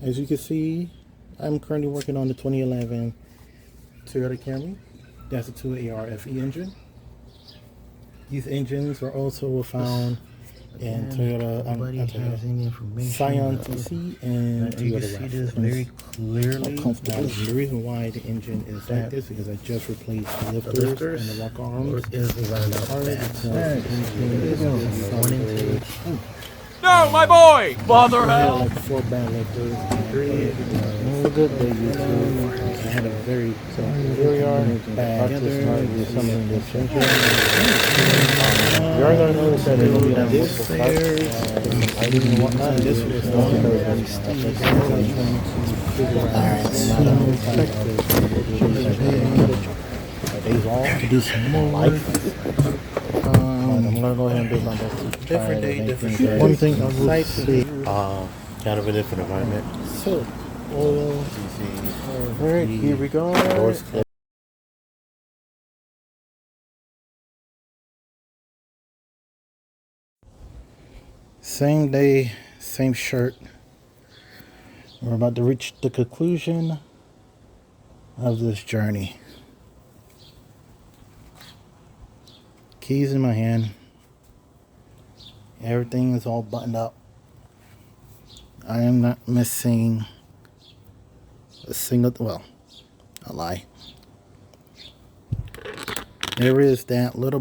As you can see, I'm currently working on the 2011 Toyota Camry. That's a 2ARFE engine. These engines are also found in Toyota, Scion TC and Toyota. You can see this very clearly. The reason why the engine is like this is because I just replaced the lifters and the rock arms. No, my boy! Bother hell! Like 4 bad lifters and 3. Good day, YouTube. I had a very here we are back to start with some of this engine. You're gonna notice that it'll be on this cuts. I didn't want none. This was days off to do some more life. I'm gonna go ahead and do my best. Different day, different day. One thing I will say, Kind of a different environment. so oil. Alright, here we go. Same day, same shirt. We're about to reach the conclusion of this journey. Keys in my hand. Everything is all buttoned up. I am not missing a single, well, a lie. There is that little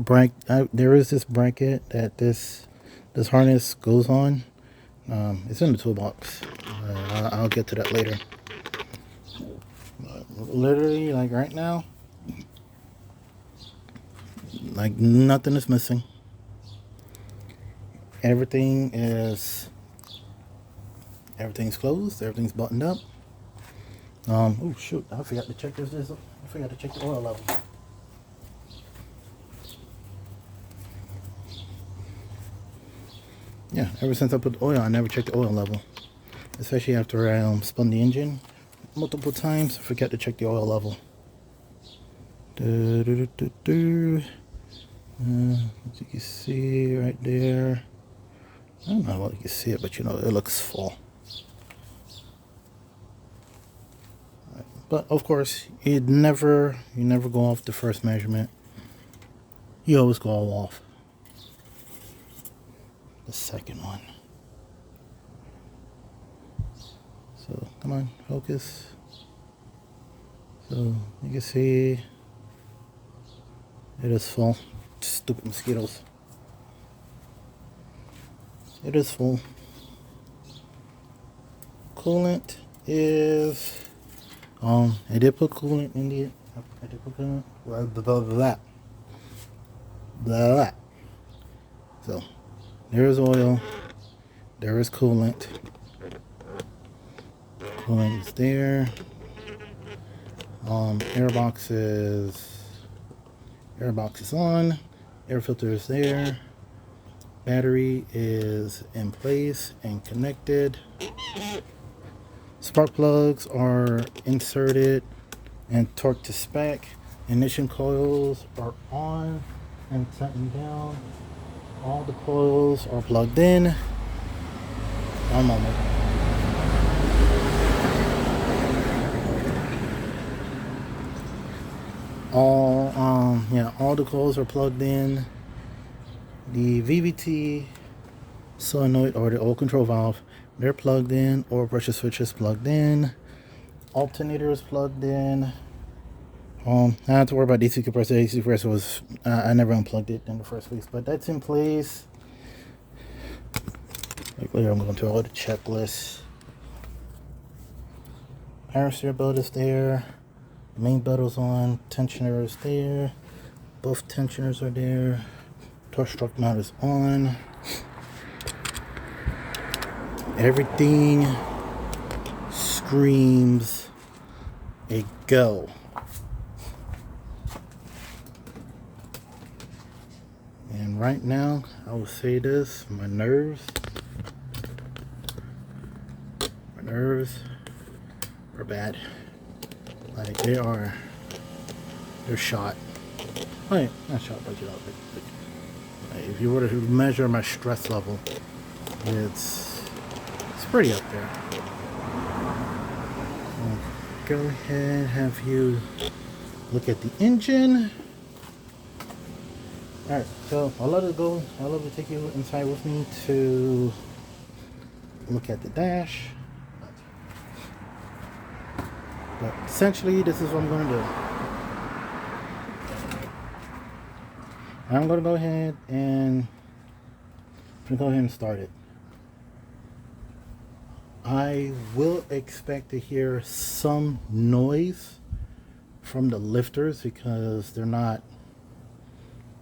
there is this bracket that this harness goes on. It's in the toolbox. I'll get to that later. Literally, like right now, like nothing is missing. Everything's closed. Everything's buttoned up. Oh shoot! I forgot to check this. I forgot to check the oil level. Yeah, ever since I put the oil, I never checked the oil level. Especially after I spun the engine multiple times, I forgot to check the oil level. As you can see right there, I don't know what you can see it, but you know it looks full. But of course, you never go off the first measurement. You always go off the second one. So come on, focus. So you can see it is full. Stupid mosquitoes. It is full. Coolant is I did put coolant in the blah. So there is oil, there is coolant. Coolant is there. Airbox is on. Air filter is there. Battery is in place and connected. Spark plugs are inserted and torqued to spec. Ignition coils are on and tightened down. All the coils are plugged in. One moment. All the coils are plugged in. The VVT solenoid or the oil control valve, they're plugged in. Oil pressure switch is plugged in. Alternator is plugged in. I don't have to worry about DC compressor. DC compressor was I never unplugged it in the first place, but that's in place. Like later, I'm going through all the checklists. Power steer belt is there. Main belt's on. Tensioner is there. Both tensioners are there. Torque strut mount is on. Everything screams a go. And right now, I will say this, my nerves are bad. Like they're shot. Oh yeah, not shot, but you know, if you were to measure my stress level, it's pretty up there. go ahead and have you look at the engine. Alright, so I'll let it go. I'll let it take you inside with me to look at the dash. But essentially, this is what I'm going to do. I'm going to go ahead and start it. I will expect to hear some noise from the lifters because they're not,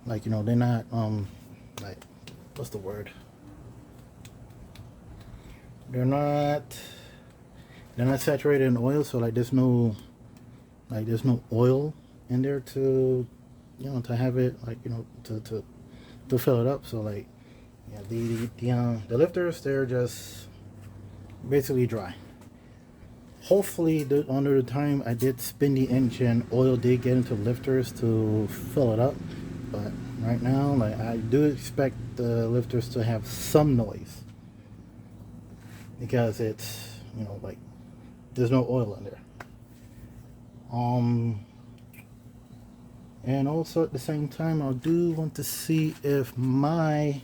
like, you know, they're not, like, what's the word? They're not saturated in oil, so like there's no oil in there to, you know, to have it, like, you know, to fill it up. So like, yeah, the lifters, they're just basically dry. Hopefully under the time I did spin the engine, oil did get into lifters to fill it up, but right now, like, I do expect the lifters to have some noise because it's, you know, like, there's no oil in there. And also at the same time, I do want to see if my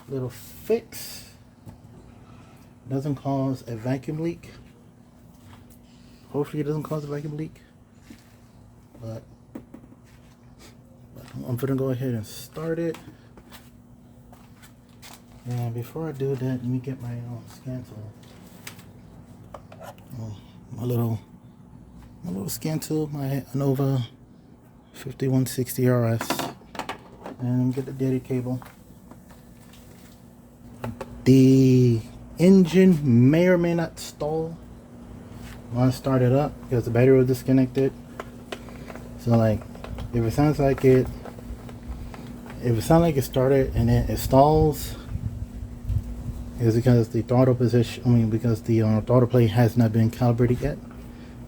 little fix doesn't cause a vacuum leak. Hopefully it doesn't cause a vacuum leak. But I'm gonna go ahead and start it. And before I do that, let me get my scan tool. My little scan tool, my Nova 5160 RS, and get the data cable. The engine may or may not stall when I start it up because the battery was disconnected. So like, if it sounds like it started and then it stalls, is because the throttle position, because the throttle plate has not been calibrated yet.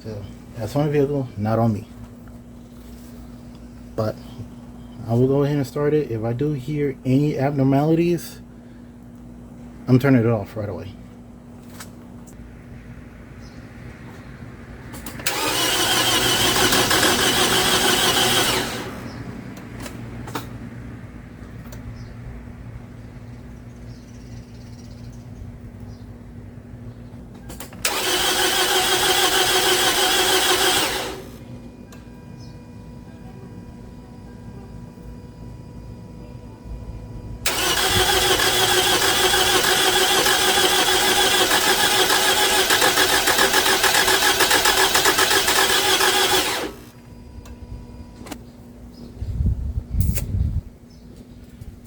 So that's on the vehicle, not on me. But I will go ahead and start it. If I do hear any abnormalities, I'm turning it off right away.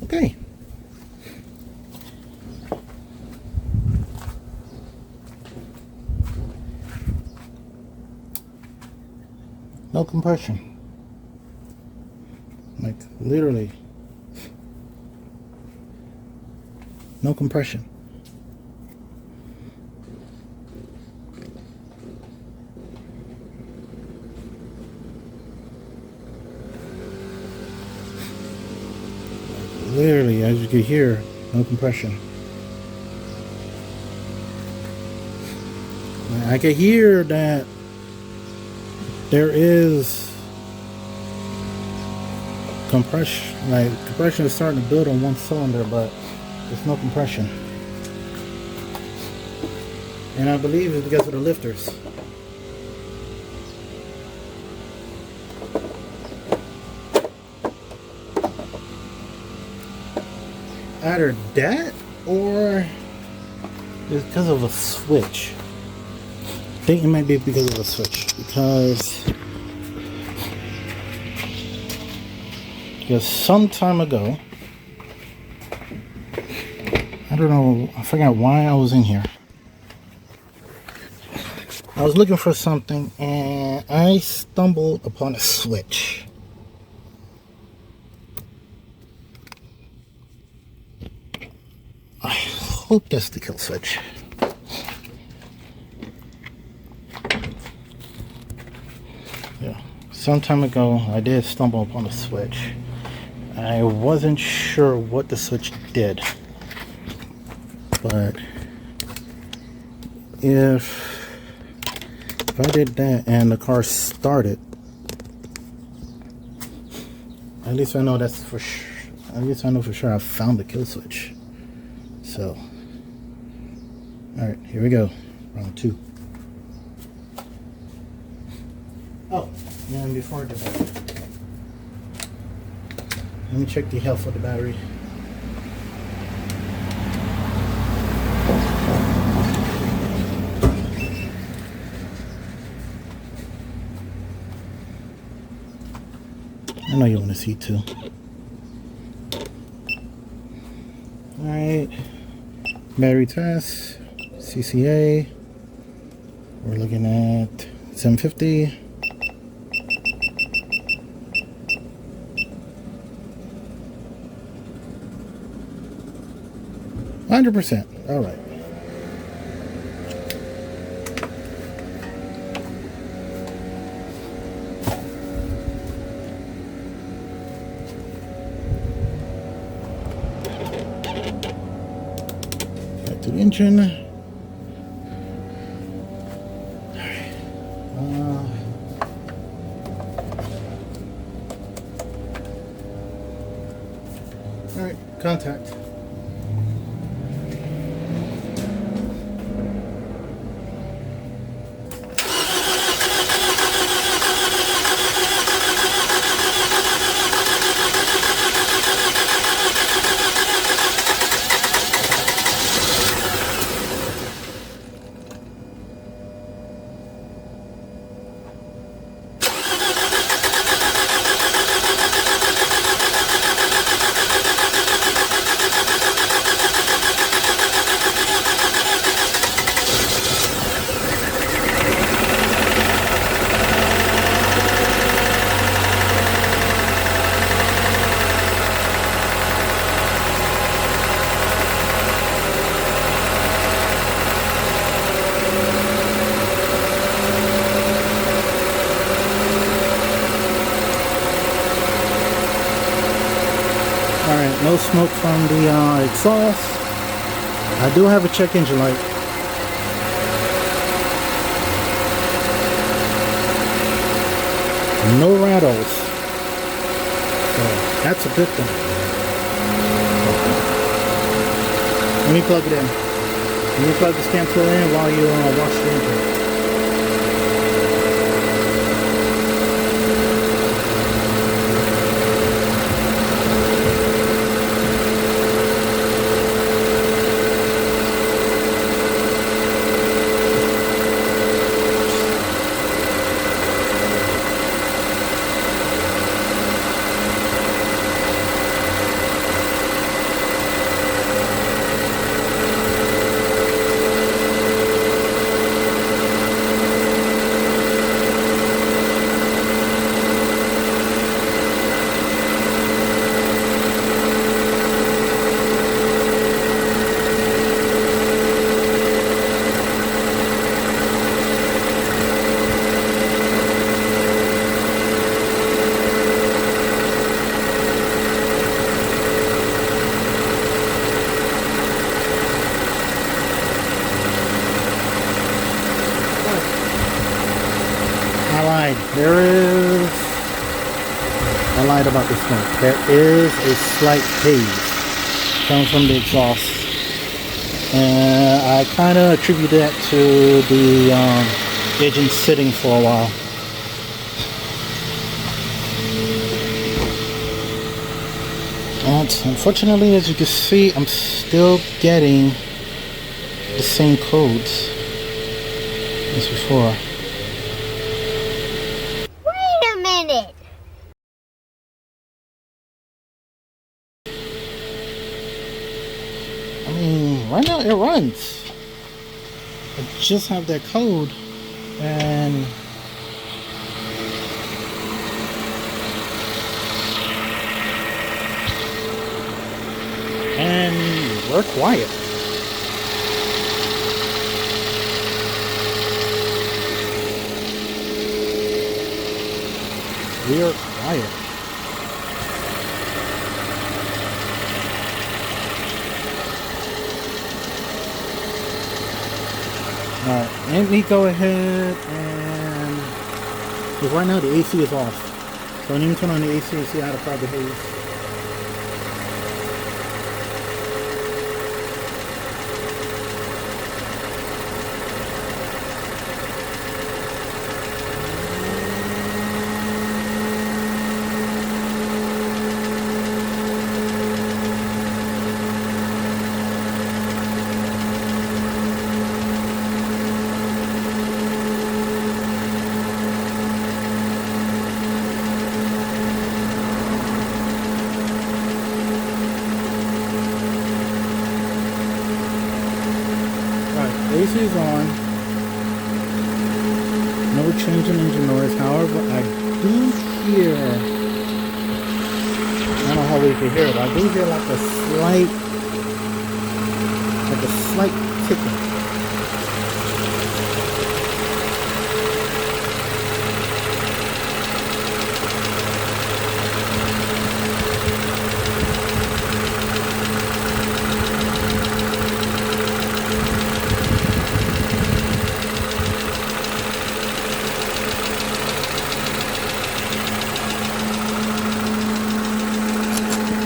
Okay. No compression. Like, literally. No compression. Literally, as you can hear, no compression. I can hear that there is compression, like compression is starting to build on one cylinder, but there's no compression. And I believe it's because of the lifters. Either that or it's because of a switch. I think it might be because of a switch, because some time ago, I don't know, I forgot why I was in here. I was looking for something and I stumbled upon a switch. I hope that's the kill switch. Yeah, some time ago I did stumble upon a switch. I wasn't sure what the switch did, but if if I did that and the car started, at least I know that's for sure. At least I know for sure I found the kill switch. So, all right, here we go. Round 2. Oh, and before I do that, let me check the health of the battery. I know you want to see too. Alright, battery test, CCA, we're looking at 750. %. Alright. Back to the engine. Alright, contact. Alright, no smoke from the exhaust. I do have a check engine light. No rattles. So that's a good thing. Let me plug it in. Let me plug the scan tool in while you wash the engine. There is, I lied about the smoke. There is a slight haze coming from the exhaust. And I kind of attribute that to the engine sitting for a while. And unfortunately, as you can see, I'm still getting the same codes as before. Right now it runs. I just have that code and we're quiet. We are quiet. Alright, let me go ahead and, because right now the AC is off. So I need to turn on the AC and see how the car behaves. AC is on. No change in engine noise. However, I do hear, I don't know how we can hear it, but I do hear like a slight ticking.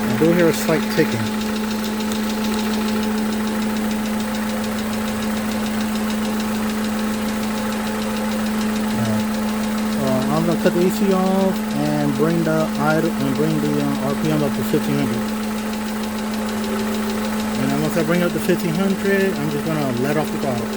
I do hear a slight ticking. I'm gonna cut the AC off and bring the RPM up to 1500. And then once I bring up to 1500, I'm just gonna let off the throttle.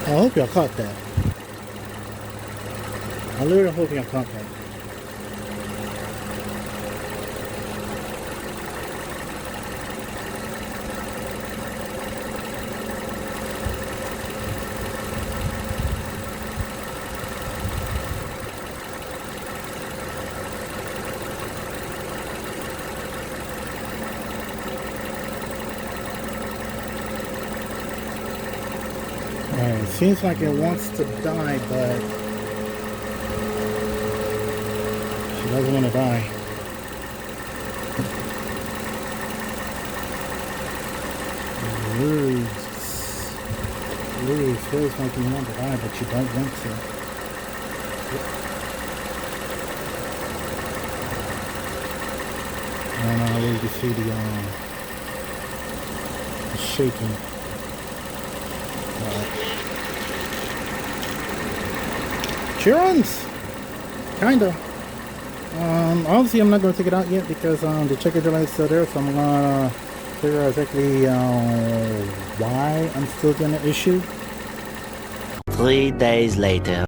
I hope y'all caught that. I literally hope y'all caught that. Alright, seems like it wants to die, but she doesn't want to die. Literally feels like you want to die, but you don't want to. And I really see the shaking. She runs! Kinda. Obviously I'm not gonna take it out yet because the checker delay is still there, so I'm gonna figure out exactly why I'm still getting an issue. 3 days later.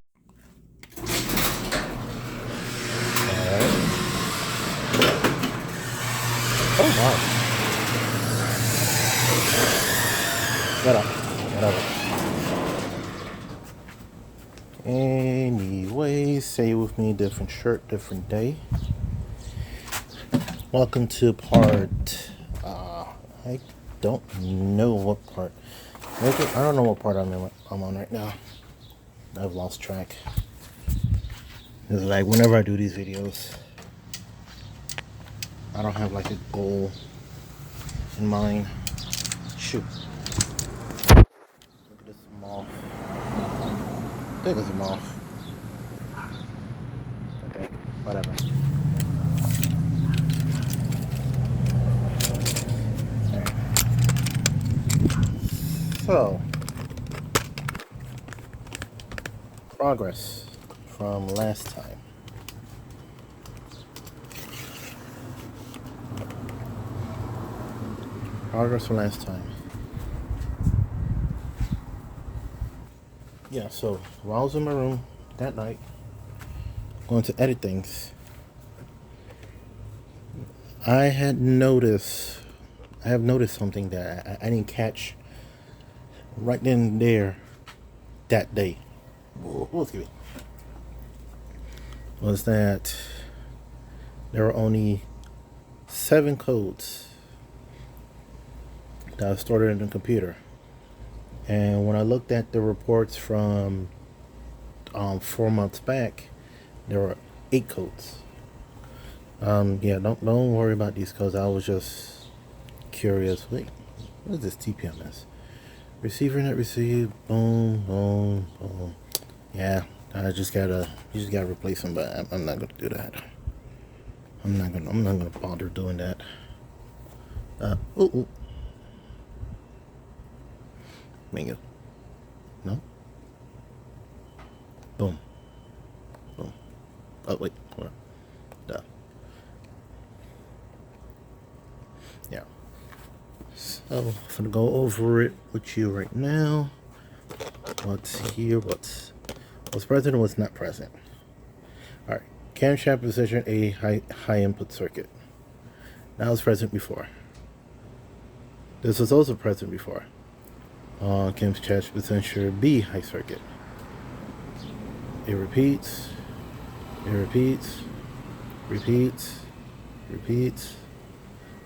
Oh wow. Get up. Anyway, say with me, different shirt, different day. Welcome to part, I don't know what part. I don't know what part I'm on right now. I've lost track. It's like whenever I do these videos, I don't have like a goal in mind. shoot. Look at this moth. I think it's a moth. Okay, whatever. So, progress from last time. Progress from last time. Yeah, so while I was in my room that night, going to edit things, I have noticed something that I didn't catch right then and there that day. Excuse me. Was that there were only 7 codes that was stored in the computer. And when I looked at the reports from 4 months back, there were 8 codes. Yeah, don't worry about these codes. I was just curious. Wait, what is this TPMS? Receiver net received. Boom, boom, boom. Yeah, you just gotta replace them. But I'm not gonna do that. I'm not gonna bother doing that. Ooh. Bingo. No. Boom. Boom. Oh wait. Hold on. Duh. Yeah. So I'm gonna go over it with you right now. What's here? What's present and what's not present. All right. Camshaft position A, high input circuit. That was present before. This was also present before. Camshaft position B, high circuit. It repeats. It repeats. Repeats. Repeats.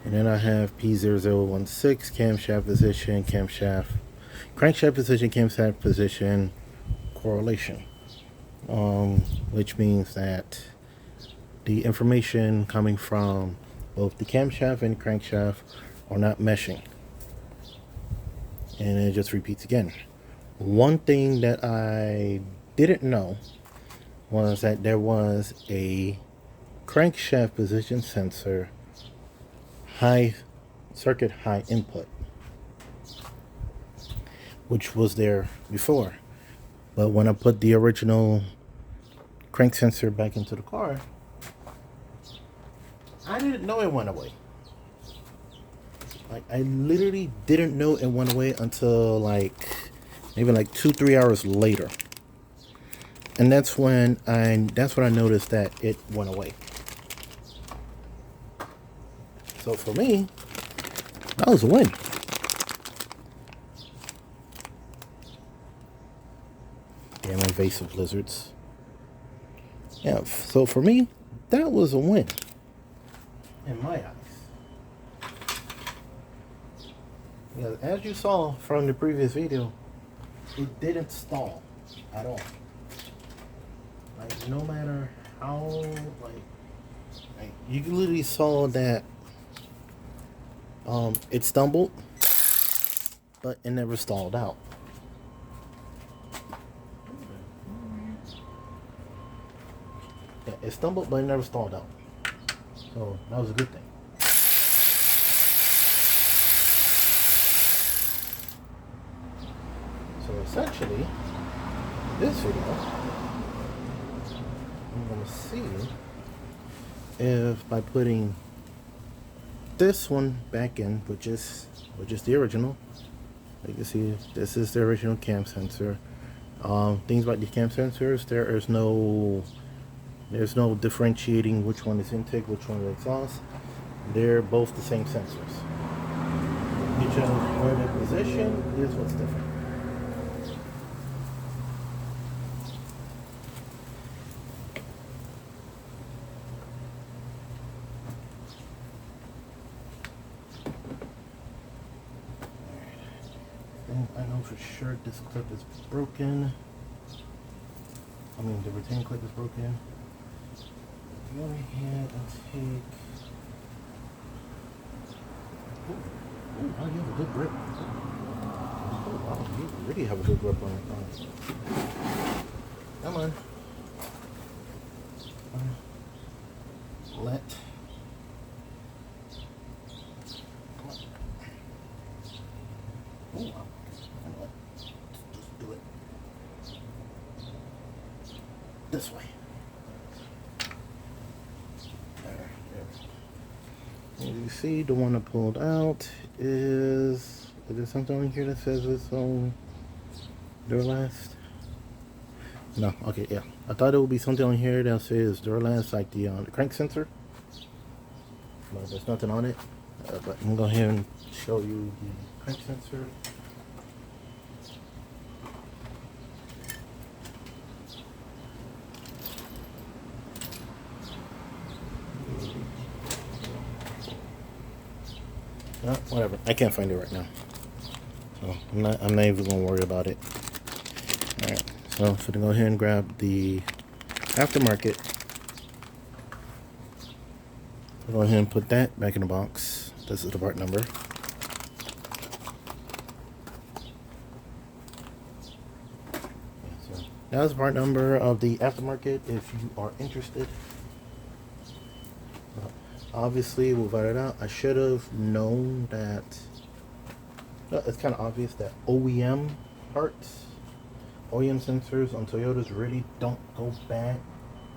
And then I have P0016, camshaft position, crankshaft position, camshaft position correlation. Which means that the information coming from both the camshaft and crankshaft are not meshing. And it just repeats again. One thing that I didn't know was that there was a crankshaft position sensor high circuit high input, which was there before. But when I put the original crank sensor back into the car, I didn't know it went away. Like, I literally didn't know it went away until maybe 2-3 hours later. And that's when I noticed that it went away. So for me, that was a win. Damn invasive lizards. Yeah, so for me, that was a win. In my eyes. Because as you saw from the previous video, it didn't stall at all. Like, no matter how, you literally saw that it stumbled, but it never stalled out. Yeah, it stumbled, but it never stalled out. So that was a good thing. So essentially, this video, I'm going to see if by putting this one back in, which is the original. You can see this is the original cam sensor. Things about the cam sensors, there's no differentiating which one is intake, which one is exhaust. They're both the same sensors. Each of where they're positioned is what's different. I know for sure this clip is broken. I mean, the retain clip is broken. Go ahead and take. Ooh, wow, you have a good grip. Oh, wow, you really have a good grip on it. Come on. Let. Come on. Oh, wow. Just do it this way. There. As you see, the one I pulled out is there something on here that says it's on Duralast? No, okay, yeah. I thought it would be something on here that says Duralast, like the crank sensor. But there's nothing on it. But I'm gonna go ahead and show you the crank sensor. Whatever. I can't find it right now, so I'm not even gonna worry about it. All right. So I'm gonna go ahead and grab the aftermarket. Go ahead and put that back in the box. This is the part number. So that's the part number of the aftermarket if you are interested. Obviously, without it out, I should have known that. It's kind of obvious that OEM parts, OEM sensors on Toyotas really don't go bad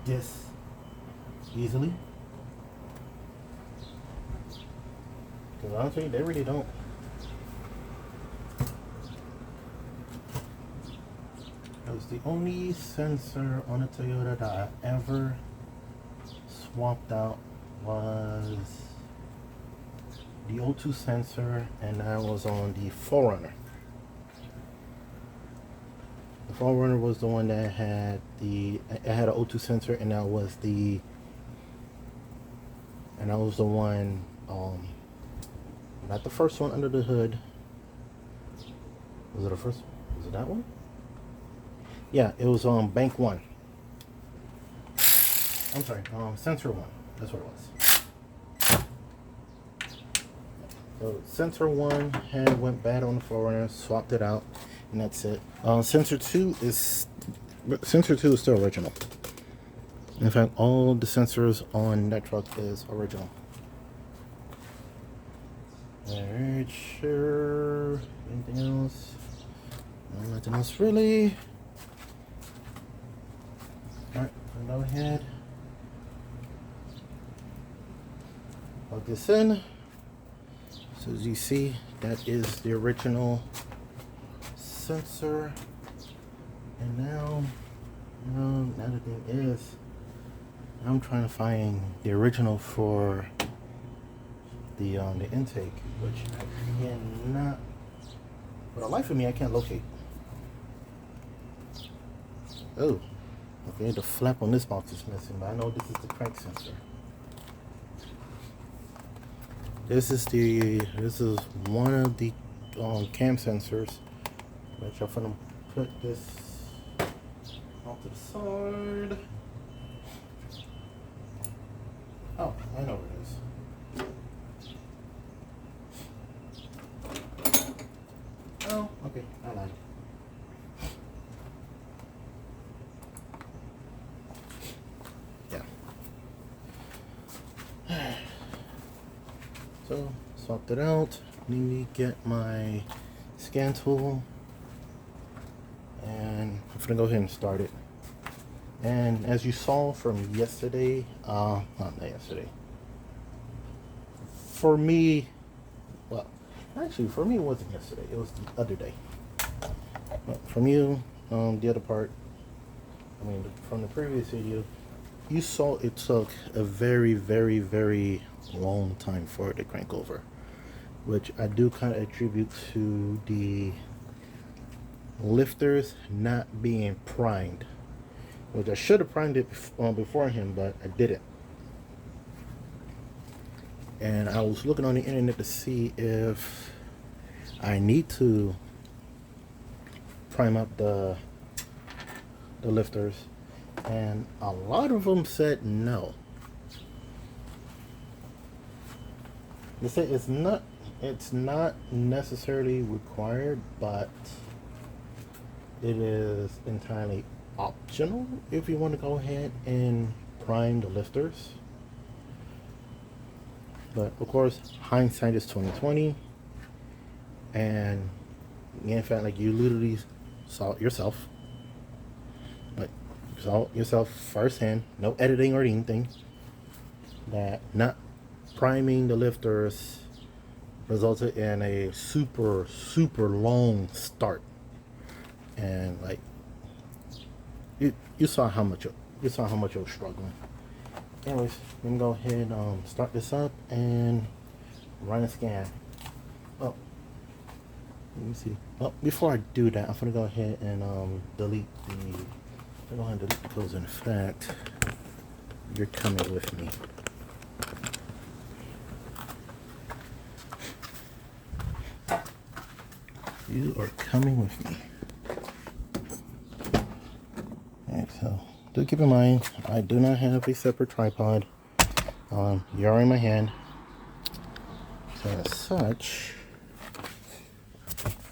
this easily. Because honestly, they really don't. It was the only sensor on a Toyota that I ever swapped out was the O2 sensor, and that was on the 4Runner. The 4Runner was the one that had it had an O2 sensor, and that was the one, not the first one under the hood. Was it the first? Was it that one? Yeah, it was on Bank 1. I'm sorry, Sensor 1. That's what it was. So Sensor 1 went bad on the 4Runner, swapped it out, and that's it. Sensor 2 is still original. In fact, all the sensors on that truck is original. Alright, sure. Anything else? No, nothing else really. Alright, go ahead. Plug this in. So as you see, that is the original sensor. And now the thing is, I'm trying to find the original for the intake, which I cannot, for the life of me, I can't locate. Oh, okay, the flap on this box is missing, but I know this is the crank sensor. This is one of the cam sensors, which I'm gonna put this off to the side. Oh, I know where it is. Oh, okay, I lied. Yeah. So, swapped it out. Let me get my scan tool. And I'm gonna go ahead and start it. And as you saw from yesterday, not yesterday. For me, well, actually, for me, it wasn't yesterday. It was the other day. But from you, the other part, I mean, from the previous video, you saw it took a very, very, very long time for it to crank over, which I do kind of attribute to the lifters not being primed, which I should have primed it beforehand, but I didn't. And I was looking on the internet to see if I need to prime up the lifters, and a lot of them said no. They said it's not It's not necessarily required, but it is entirely optional if you want to go ahead and prime the lifters. But of course, hindsight is 2020, and in fact, like, you literally saw it yourself. Like, you saw it yourself firsthand, no editing or anything, that not priming the lifters resulted in a super long start. And like, you saw how much it was struggling. Anyways, let me go ahead and start this up and run a scan. Oh, let me see. Oh, before I do that, I'm gonna go ahead and delete the codes. In fact, you're coming with me. You are coming with me. Alright, so do keep in mind, I do not have a separate tripod. You're in my hand. So as such,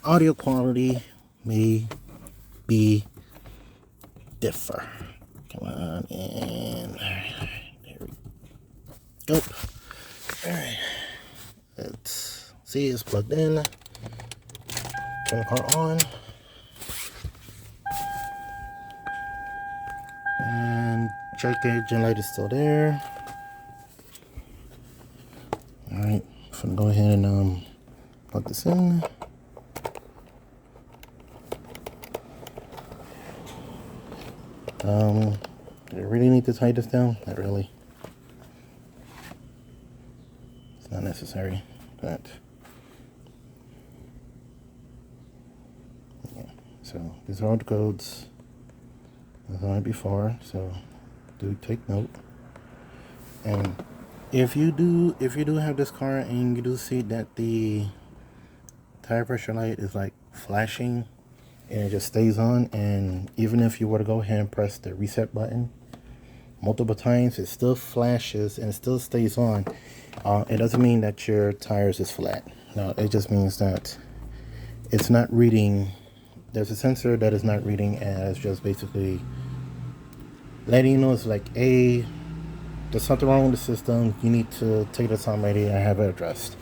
audio quality may be differ. Come on in. There we go. Alright. Let's see, it's plugged in. Turn the car on. And check engine light is still there. Alright, I'm gonna go ahead and plug this in. Do I really need to tighten this down? Not really. It's not necessary, but yeah. So these are all the codes as I before, so do take note. And if you do have this car and you do see that the tire pressure light is like flashing and it just stays on, and even if you were to go ahead and press the reset button multiple times, it still flashes and it still stays on, it doesn't mean that your tires is flat. No, it just means that it's not reading. There's a sensor that is not reading, and it's just basically letting you know it's like, hey, there's something wrong with the system. You need to take this on ready and have it addressed.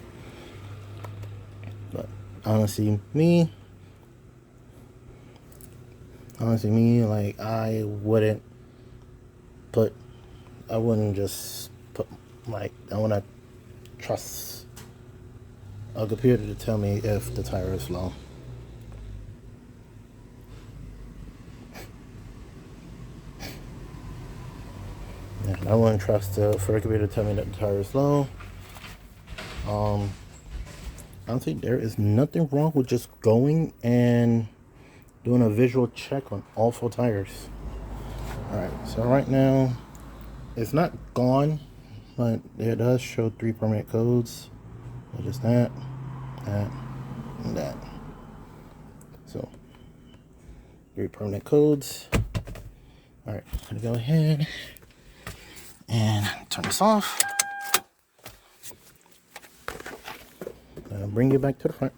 But honestly, me, like, I wouldn't just put, like, I want to trust a computer to tell me if the tire is low. I wouldn't trust for a computer to tell me that the tire is low. Honestly, there is nothing wrong with just going and doing a visual check on all 4 tires. Alright, so right now, it's not gone, but it does show 3 permanent codes. Which is that, and that. So, 3 permanent codes. Alright, I'm gonna go ahead and turn this off. I'll bring you back to the front.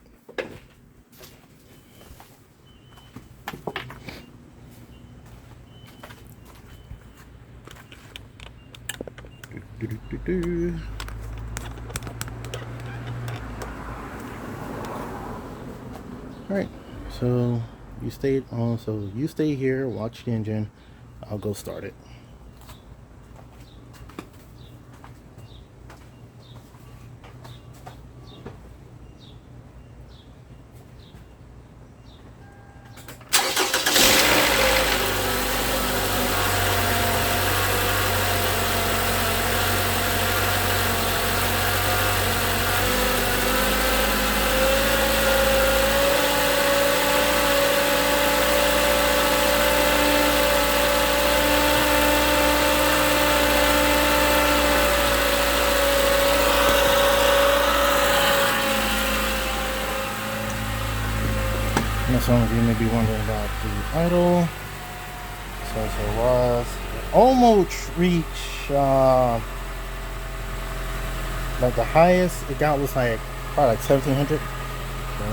Alright, so you stayed on, so you stay here, watch the engine. I'll go start it. Now, some of you may be wondering about the idle. So it was, it almost reached, like the highest it got was like probably like 1700.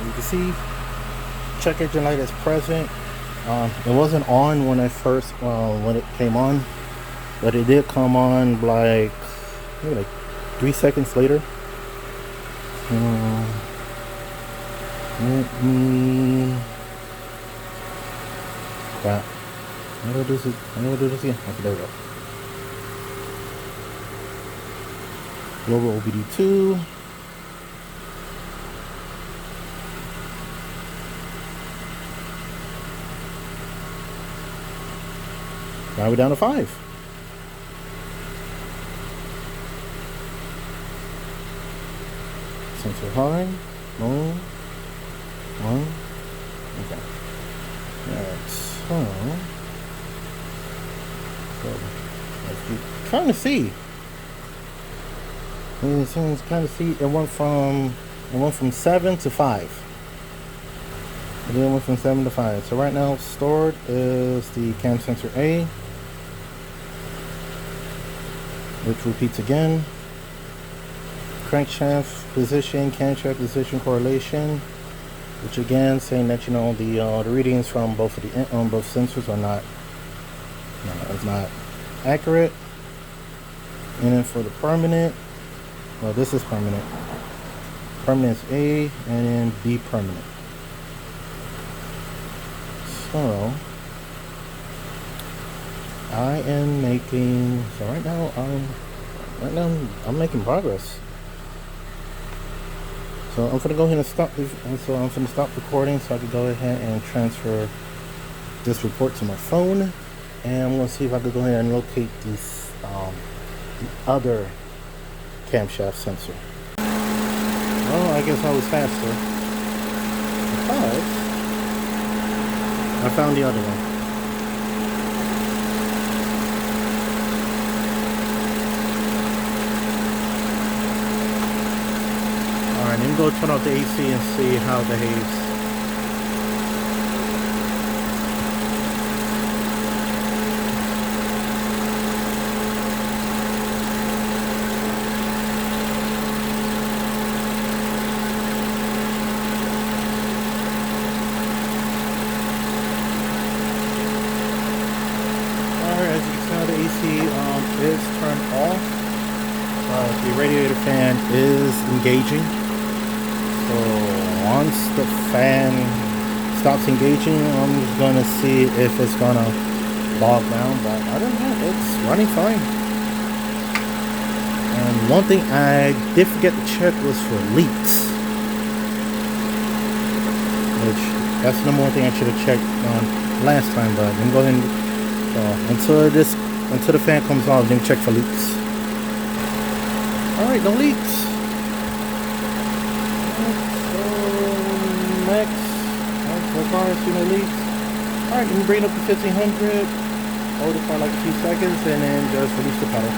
You can see check engine light is present. It wasn't on when I first when it came on, but it did come on like maybe like 3 seconds later. Let me. Crap. How do I do this? How do I do this again? Okay, there we go. Global OBD2. Now we're down to 5. Sensor high, low, 1. Okay. Alright, so you kind of see. It's kind of see. It went from 7 to 5. It then went from 7 to 5. So right now stored is the cam sensor A, which repeats again. Crankshaft position, camshaft position correlation, which again saying that the readings from both of the both sensors are not is not accurate. And then for the permanent, well, this is permanent. Permanent is A, and then B permanent. So I am making. So right now I'm making progress. So I'm gonna go ahead and stop this. So I'm gonna stop recording so I can go ahead and transfer this report to my phone, and I'm gonna see if I can go ahead and locate this the other camshaft sensor. Well, I guess I was faster because I found the other one. Alright, let me go turn off the AC and see how it behaves. As you can tell, the AC is turned off. The radiator fan is engaging. So once the fan stops engaging, I'm just gonna see if it's gonna bog down. But other than that, it's running fine. And one thing I did forget to check was for leaks, which that's the number one thing I should have checked on last time. But I'm going to go ahead and until the fan comes on, then check for leaks. Alright, no leaks. So next, so far I see no leaks. Alright, let me bring it up to 1500. Hold it for like a few seconds and then just release the pedal.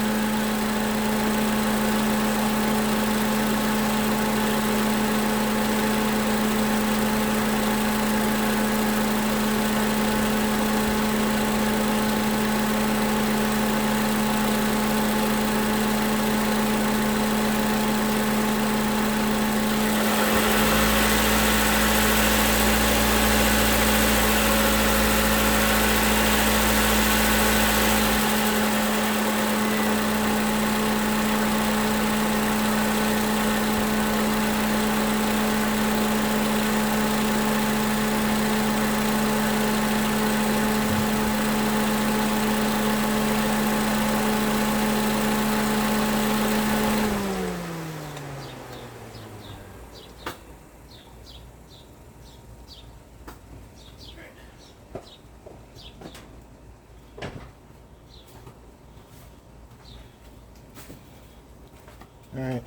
Alright,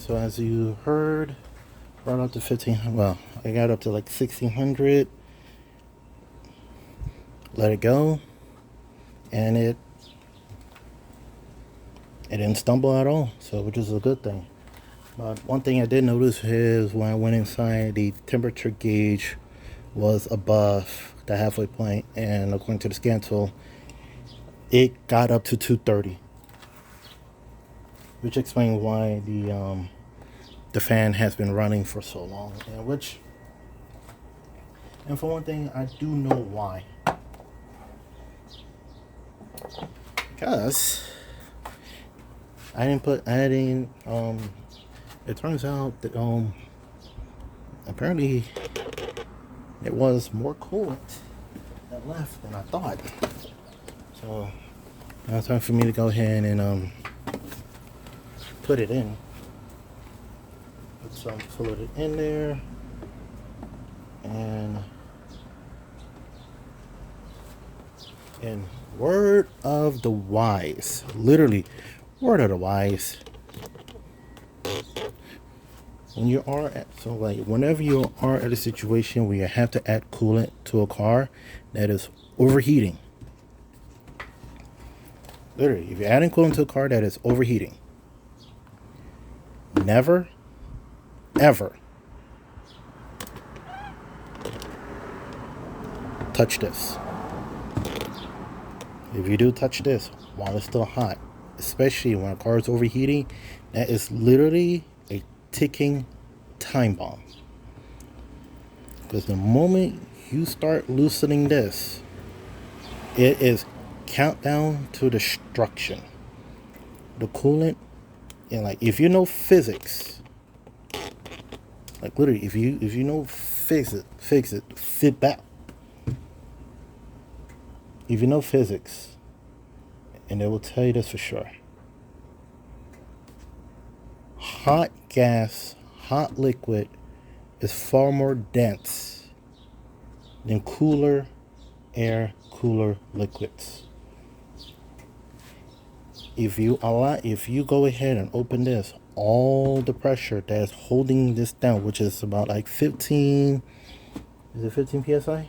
so as you heard, brought up to 1500. Well, I got up to like 1600. Let it go, and it didn't stumble at all. So, which is a good thing. But one thing I did notice is when I went inside, the temperature gauge was above the halfway point, and according to the scan tool, it got up to 230. Which explains why the the fan has been running for so long, and for one thing, I do know why. Because it turns out that apparently it was more coolant that left than I thought. So now it's time for me to go ahead and put it in. Put some fluid in there, and word of the wise, literally word of the wise, whenever you are at a situation where you have to add coolant to a car that is overheating, literally, if you're adding coolant to a car that is overheating, never ever touch this. If you do touch this while it's still hot, especially when a car is overheating, that is literally a ticking time bomb. Because the moment you start loosening this, it is countdown to destruction. The coolant, and like, if you know physics, like literally, if you know if you know physics, and they will tell you this for sure, hot gas, hot liquid is far more dense than cooler air, cooler liquids. If you go ahead and open this, all the pressure that is holding this down, which is about like 15 psi?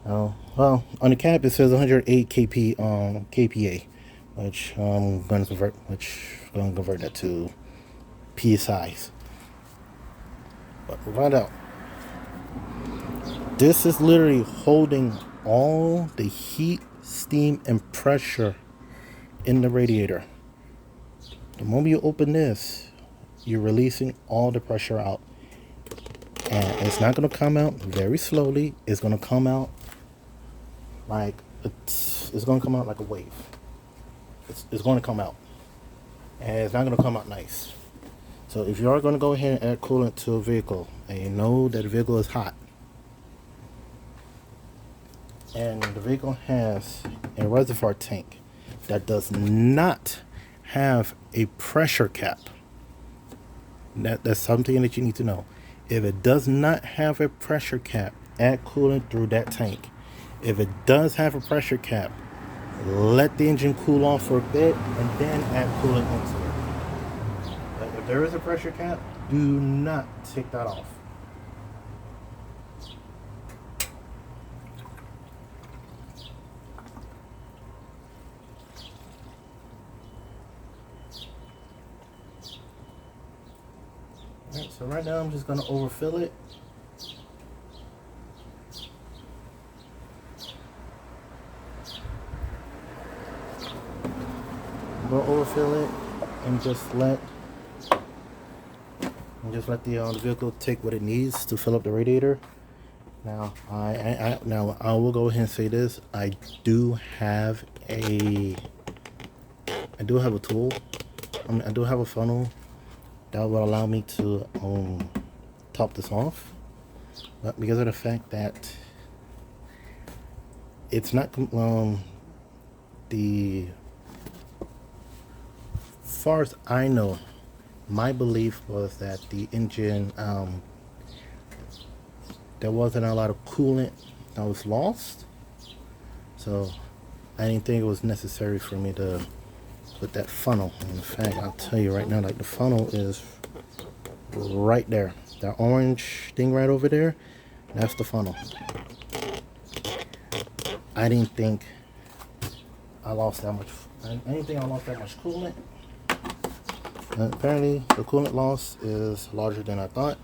Oh, well, on the cap it says 108 kPa, which I'm gonna convert that to psi's. But we'll find out. This is literally holding all the heat, steam, and pressure in the radiator. The moment you open this, you're releasing all the pressure out, and it's not going to come out very slowly. It's going to come out like it's going to come out like a wave. It's going to come out, and it's not going to come out nice. So if you are going to go ahead and add coolant to a vehicle, and you know that the vehicle is hot, and the vehicle has a reservoir tank that does not have a pressure cap, that's something that you need to know. If it does not have a pressure cap, add coolant through that tank. If it does have a pressure cap, let the engine cool off for a bit and then add coolant into it. But if there is a pressure cap, do not take that off. Alright, so right now I'm just going to overfill it. I'm going to overfill it and just let the vehicle take what it needs to fill up the radiator. Now I will go ahead and say this. I do have a tool. I do have a funnel that will allow me to top this off, but because of the fact that it's not far as I know, my belief was that the engine there wasn't a lot of coolant that was lost, so I didn't think it was necessary for me to put that funnel. In fact, I'll tell you right now, like, the funnel is right there. That orange thing right over there, that's the funnel. I didn't think I lost that much. I didn't think I lost that much coolant. Apparently, the coolant loss is larger than I thought.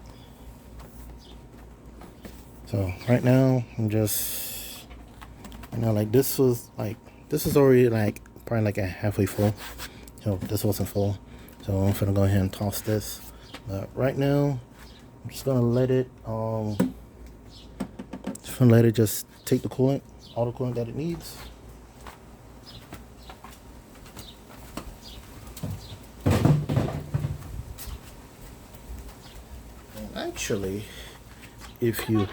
So right now, this is already like probably like a halfway full. So this wasn't full. So I'm gonna go ahead and toss this Right now, I'm just gonna let it just take the coolant, all the coolant that it needs. And actually, if you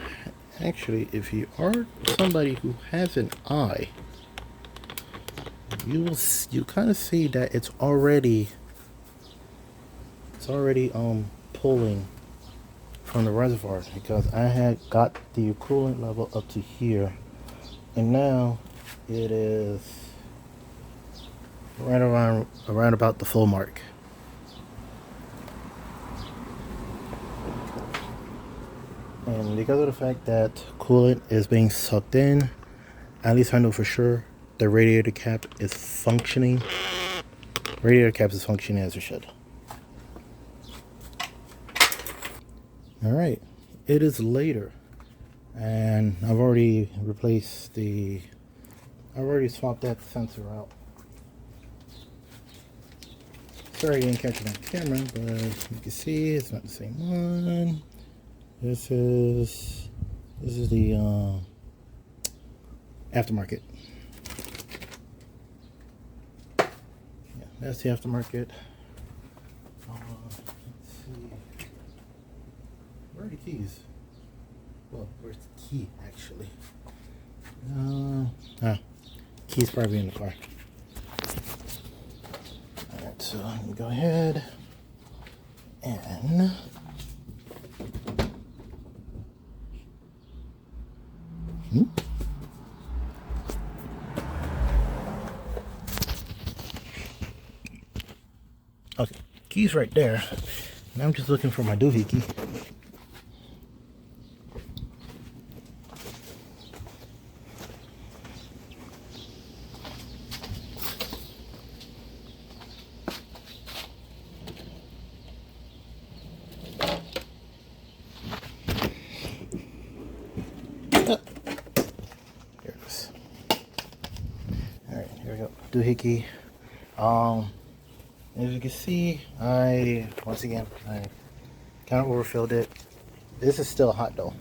are somebody who has an eye, you kind of see that it's already pulling from the reservoir, because I had got the coolant level up to here, and now it is right around about the full mark. And because of the fact that coolant is being sucked in, at least I know for sure the radiator cap is functioning. Radiator cap is functioning as it should. Alright, it is later, and I've already swapped that sensor out. Sorry I didn't catch it on camera, but you can see it's not the same one. This is the aftermarket. Yeah, that's the aftermarket. Let's see. Where are the keys? Well, where's the key actually? Key's probably in the car. Alright, so let me go ahead and okay, key's right there. Now I'm just looking for my doohickey. Here it is. Alright, here we go. Doohickey. As you can see, I kind of overfilled it. This is still hot though.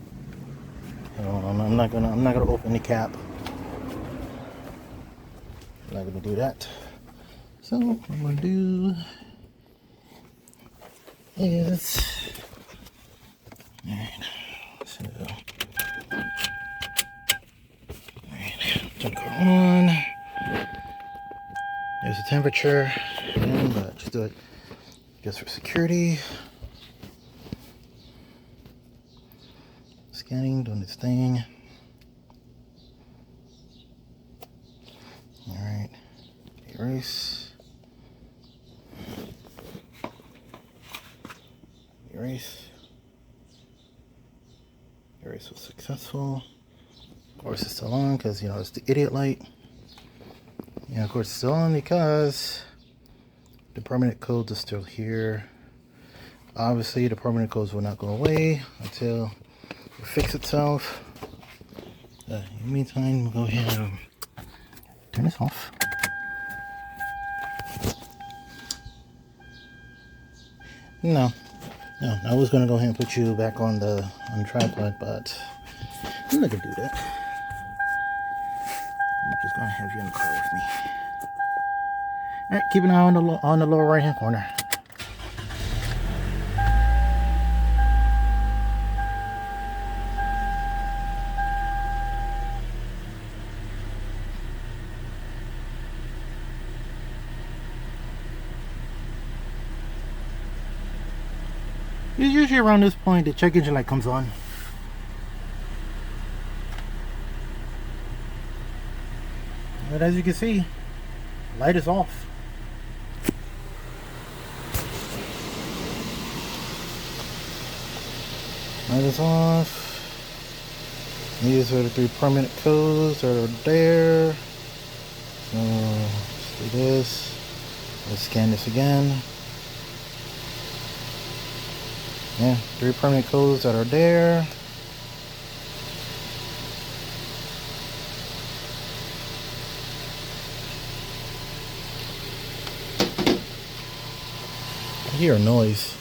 I'm not gonna open the cap. I'm not gonna do that. So what I'm gonna do is, turn the car on. There's the temperature, and just do it just for security. Scanning, doing its thing. All right, erase. Erase. Erase was successful. Of course, it's still on because it's the idiot light. And of course, it's still on because the permanent codes are still here. Obviously, the permanent codes will not go away until it fixes itself. In the meantime, we'll go ahead and turn this off. No, I was gonna go ahead and put you back on the tripod, but I'm not gonna do that. I'm just gonna have you in the car with me. All right, keep an eye on the lower right hand corner. It's usually around this point the check engine light comes on. But as you can see, light is off. Light is off. These are the 3 permanent codes that are there. So let's do this. Let's scan this again. Yeah, 3 permanent codes that are there. I hear a noise.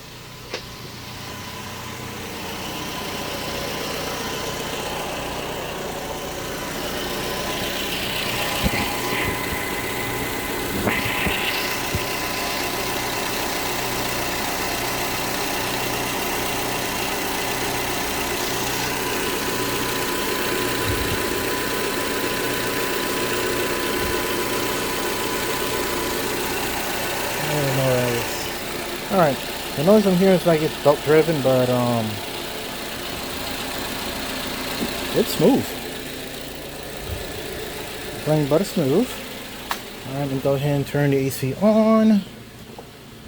The noise I'm hearing is like it's belt driven, but it's smooth. Playing butter smooth. Alright, let me go ahead and turn the AC on.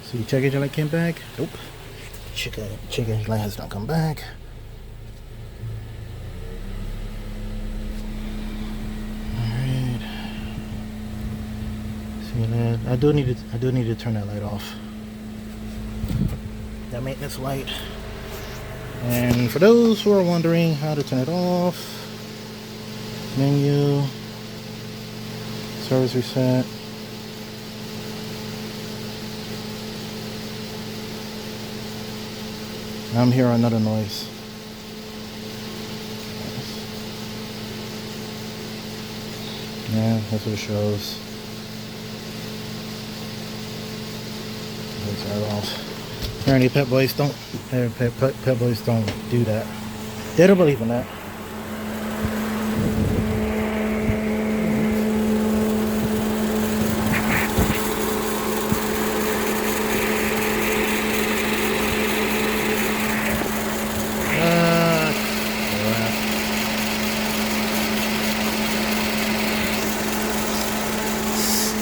See, check engine light came back. Nope. Check engine light has not come back. Alright. See that? I do need to turn that light off. That maintenance light. And for those who are wondering how to turn it off, menu, service reset. Now I'm hearing another noise. Yeah, that's what it shows. Turn it off. Apparently pet boys don't do that. They don't believe in that.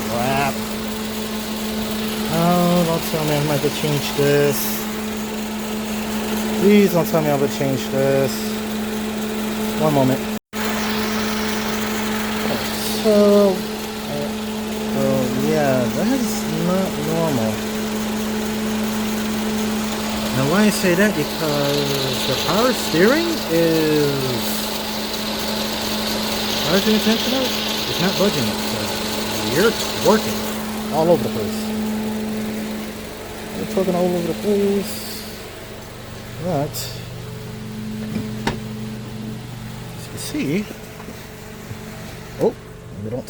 Crap. Oh, don't tell me I might have to change this. Please don't tell me I'm gonna change this. One moment. So, oh yeah, that is not normal. Now why I say that? Because the power steering is intentional. It's not budging it. So you're twerking all over the place. You're twerking all over the place. But as you can see, oh, we don't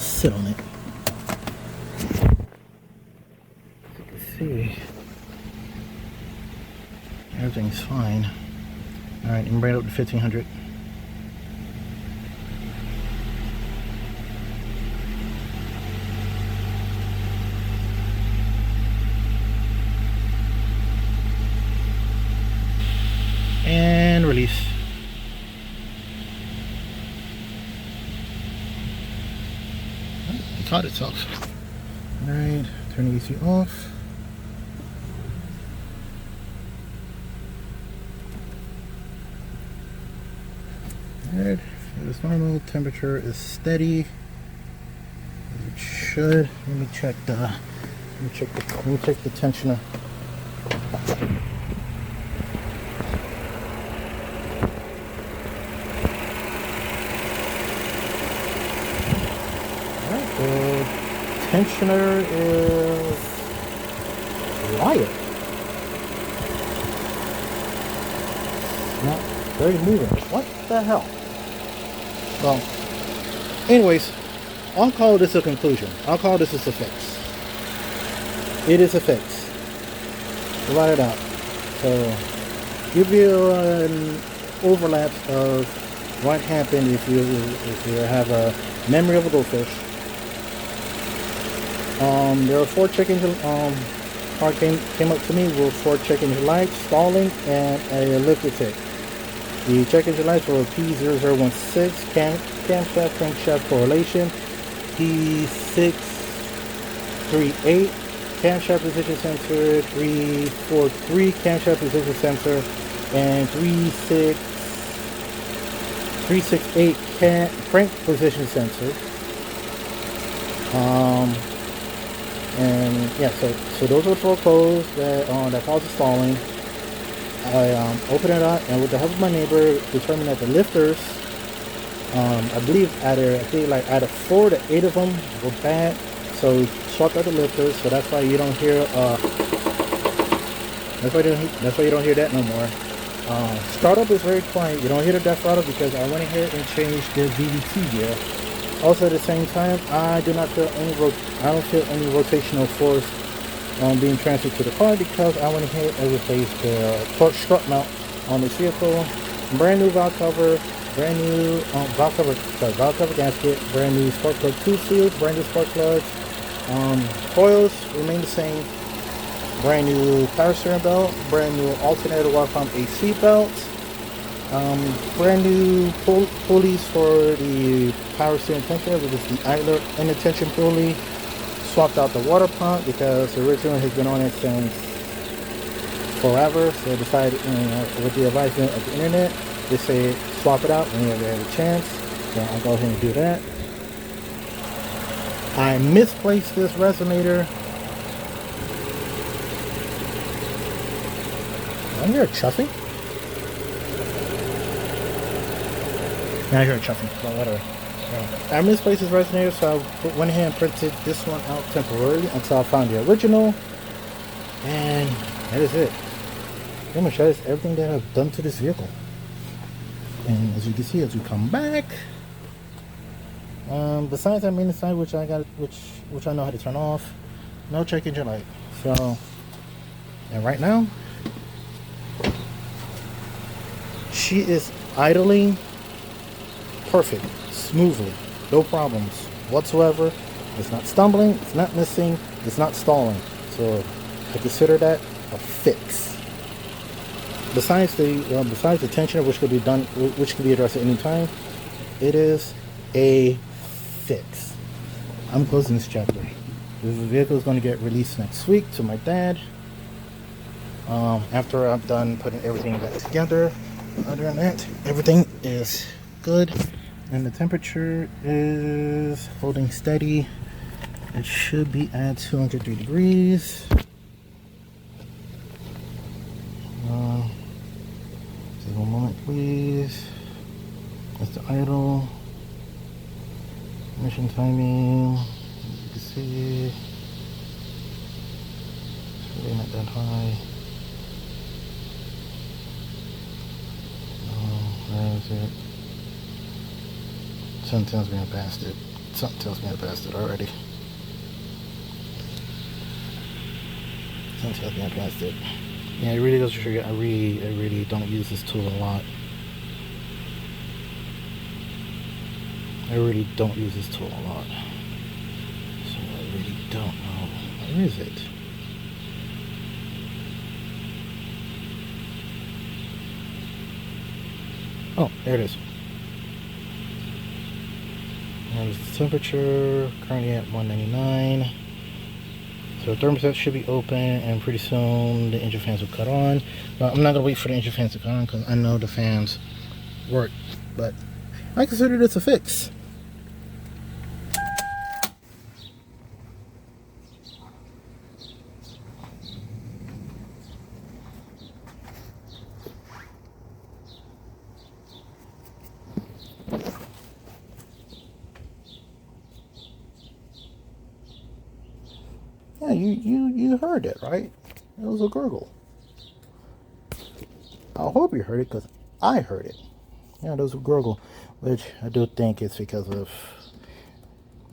sit on it. As you can see, everything's fine. All right, and bring it up to 1500. And release. It caught itself. Alright, turn the AC off. Alright, it is normal, temperature is steady. It should. Let me check the tensioner. The tensioner is wired. Not very moving. What the hell? Well, anyways, I'll call this a conclusion. I'll call this a fix. It is a fix. Write it out. So, give you an overlap of what happened if you have a memory of a goldfish. There are 4 check engine part came up to me with 4 check engine lights, stalling, and a lifted tick. The check engine lights were P0016, camshaft crankshaft correlation, P638, camshaft position sensor, 343 camshaft position sensor, and 368 crank position sensor. And yeah, so those are 4 codes that cause the stalling. I opened it up, and with the help of my neighbor, determined that the lifters, I believe out of 4 to 8 of them were bad. So we swapped out the lifters. So that's why you don't hear that's why you don't hear that no more. Startup is very quiet. You don't hear the death throttle because I went ahead and changed the VVT gear. Also at the same time, I don't feel any rotational force being transferred to the car because I went ahead and replaced the torque strut mount on this vehicle. Brand new valve cover, brand new valve cover gasket, brand new spark plug tube seals, brand new spark plugs. Coils remain the same. brand new power steering belt, brand new alternator water pump AC belt, brand new pulleys for the power steering tensioner, which is the idler inattention pulley. Swapped out the water pump because the original has been on it since forever. So I decided, with the advisement of the internet, they say swap it out whenever you have a chance. So I'll go ahead and do that. I misplaced this resonator. I hear a chuffing. Yeah, I hear a chuffing, but whatever. Yeah. I misplaced this resonator, so I went ahead and printed this one out temporarily until I found the original. And that is it. Pretty much that is everything that I've done to this vehicle. And as you can see, as we come back, besides that maintenance side, which I know how to turn off, no check engine light. So, and right now, she is idling perfect, smoothly, no problems whatsoever. It's not stumbling, it's not missing, it's not stalling. So I consider that a fix. Besides the tensioner, which could be done, which can be addressed at any time, it is a fix. I'm closing this chapter. This vehicle is going to get released next week to my dad. After I'm done putting everything back together. Other than that, everything is good, and the temperature is holding steady. It should be at 203 degrees. Just one moment, please. That's the idle. Mission timing. As you can see, it's really not that high. Where is it? Something tells me I passed it. Something tells me I passed it already. Something tells me I passed it. Yeah, it really goes to show you I really don't use this tool a lot. I really don't use this tool a lot. So I really don't know. Where is it? Oh, there it is. There's the temperature, currently at 199. So the thermostat should be open, and pretty soon the engine fans will cut on. But I'm not going to wait for the engine fans to cut on because I know the fans work. But I consider this a fix. Yeah, you heard it, right? It was a gurgle. I hope you heard it because I heard it. Yeah, there was a gurgle, which I do think it's because of.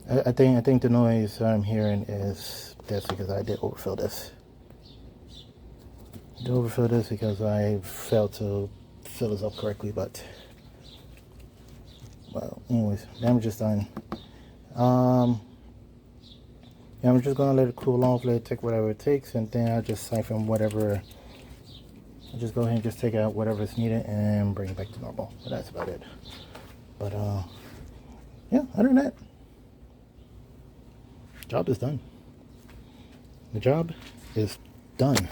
I think the noise I'm hearing is that's because I did overfill this. I did overfill this because I failed to fill this up correctly, but well, anyways, damage is done. Yeah, I'm just gonna let it cool off, let it take whatever it takes, and then I'll just siphon whatever. I'll just go ahead and just take out whatever is needed and bring it back to normal. But that's about it. But yeah, other than that, job is done. The job is done.